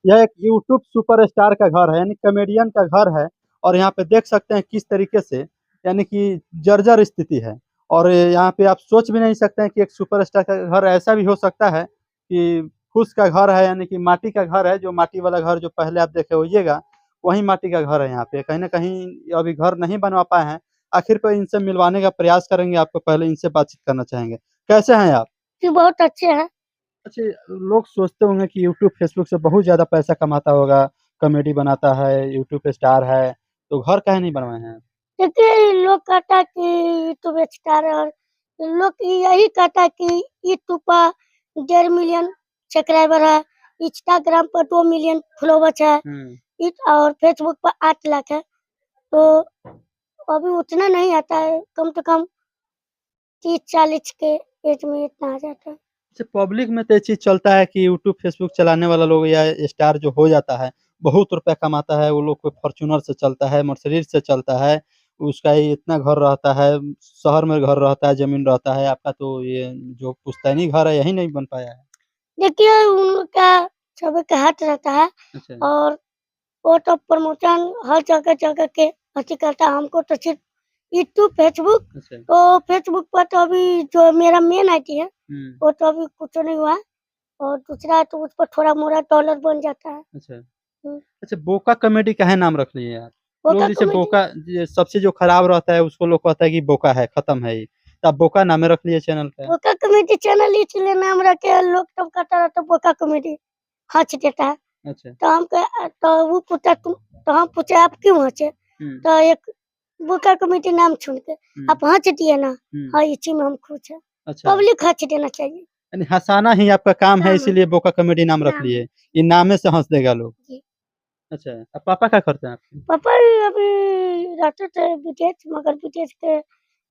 यह एक YouTube superstar का घर है, यानी कॉमेडियन का घर है। और यहाँ पे देख सकते हैं किस तरीके से, यानी कि जर्जर स्थिति है। और यहाँ पे आप सोच भी नहीं सकते हैं कि एक सुपरस्टार का घर ऐसा भी हो सकता है कि फूस का घर है, यानी कि माटी का घर है, जो माटी वाला घर जो पहले आप देखे होइएगा, वही माटी का घर है यहाँ पे। कहीं न कहीं अभी घर नहीं बनवा पाए हैं। आखिर को इनसे मिलवाने का प्रयास करेंगे, आपको पहले इनसे बातचीत करना चाहेंगे। कैसे हैं आप? जी, बहुत अच्छे हैं। अच्छा, लोग सोचते होंगे कि यूट्यूब, फेसबुक से बहुत ज़्यादा पैसा कमाता होगा, कॉमेडी बनाता है, यूट्यूब पे स्टार है, तो घर काहे नहीं बनवाए हैं? देखिए, लोग कहता है कि यूट्यूब स्टार है और लोग यही कहता है कि यूट्यूब पर 1.5 मिलियन सब्सक्राइबर है, इंस्टाग्राम पर 2 मिलियन फॉलोवर्स है, हुँ। और फेसबुक पर 8 लाख है। तो अभी उतना नहीं आता है, कम से कम 30-40 के एज में इतना आ जाता है। अच्छा, पब्लिक में तो ये चीज़ चलता है कि यूट्यूब, फेसबुक चलाने वाला लोग या स्टार जो हो जाता है, बहुत रुपया कमाता है, वो लोग कोई फॉर्च्यूनर से चलता है, मर्सिडीज़ से चलता है, उसका ही इतना घर रहता है, शहर में घर रहता है, ज़मीन रहता है, आपका तो ये जो पुश्तैनी घर है, यही नहीं बन पाया है। देखिए, उनका सभी का हाथ रहता है अच्छा, और वो तो प्रमोशन हर जगह-जगह के अथी करता है। हमको तो सिर्फ़ यूट्यूब, फेसबुक, अच्छा। तो फेसबुक पर तो अभी जो मेरा मेन आईडी है, हुँ, वो तो अभी कुछ नहीं हुआ है और दूसरा है तो उस पर थोड़ा-मोड़ा डॉलर बन जाता है। अच्छा। हुँ, अच्छा, बोका कॉमेडी काहे नाम रख लिए आप? वो लोग का जैसे कॉमेडी बोका, ये सबसे जो खराब रहता है उसको लोग कहता है कि बोका है, खत्म है ये। तो आप बोका नामे रख लिए चैनल का। बोका कॉमेडी चैनल इसलिए नाम रखे लोग सब कहता रहता है बोका कॉमेडी, हँस देता है। अच्छा। तो हम कहे तो वो पूछा तुम तो हम पूछे आप क्यों हँसे? हुँ, तो एक बोका कॉमेडी नाम सुन के हुँ, आप हँस दिए ना, हुँ। हाँ, इसी में हम खुश हैं। अच्छा, पब्लिक हँस देना चाहिए। यानी हँसाना ही आपका काम है, काम है, इसीलिए बोका कॉमेडी नाम रख नाम है। लिए। ये नामे से हँस देगा लोग। जी। अच्छा, अब पापा क्या करते हैं आपके? पापा अभी रहते थे विदेश, मगर विदेश के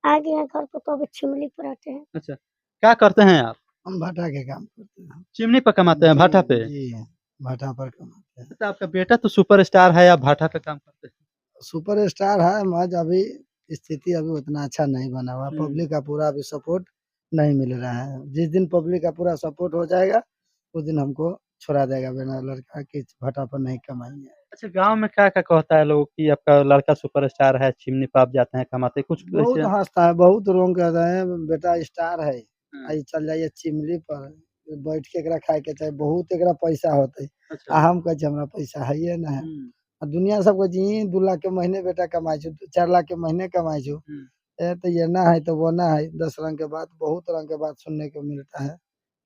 आ गए हैं घर पे तो अभी शिमली पे रहते हैं। अच्छा, क्या करते हैं आप? हम भाटा के काम करते हैं। चिमनी पे कमाते हैं, भाटा पे? जी, भाटा पर कमाते हैं। तो आपका बेटा तो सुपरस्टार है, आप भाटा पे काम करते हैं। सुपरस्टार है मौज अभी स्थिति अभी उतना अच्छा नहीं बना हुआ। हुँ। पब्लिक का पूरा अभी सपोर्ट नहीं मिल रहा है। जिस दिन पब्लिक का पूरा सपोर्ट हो जाएगा, उस दिन हमको छोड़ा जाएगा बिना लड़का कि भाटा पर नहीं कमाएँगे। अच्छा, गाँव में क्या-क्या कहता है लोग कि आपका लड़का सुपरस्टार है, चिमनी पे आप जाते हैं, कमाते हैं, कुछ बहुत ऐसे? हँसता है, बहुत लोग कह रहे हैं बेटा स्टार है, हाँ, आई चल जाइए चिमनी पर, बैठ के एकरा खाए के चाही, बहुत एकरा पैसा होतै। अच्छा। आ हम कहै छी हमरा पैसा हइये ना है। हुँ, आ दुनिया सब कहै छी 2 लाख के महीने बेटा कमाई छौ, 4 लाख के महीने कमाई छौ। हुँ। तो ये ना है तो वो ना है, 10 रंग के बात, बहुत रंग के बात सुनने को मिलता है।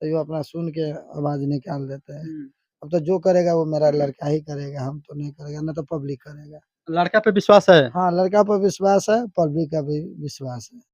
तैयो अपना सुन के आवाज़ निकाल देते हैं। हुँ। अब तो जो करेगा वो मेरा लड़का ही करेगा, हम तो नहीं करेगा, ना तो पब्लिक करेगा। लड़का पे विश्वास है? हाँ, लड़का पर विश्वास है, पब्लिक का भी विश्वास है।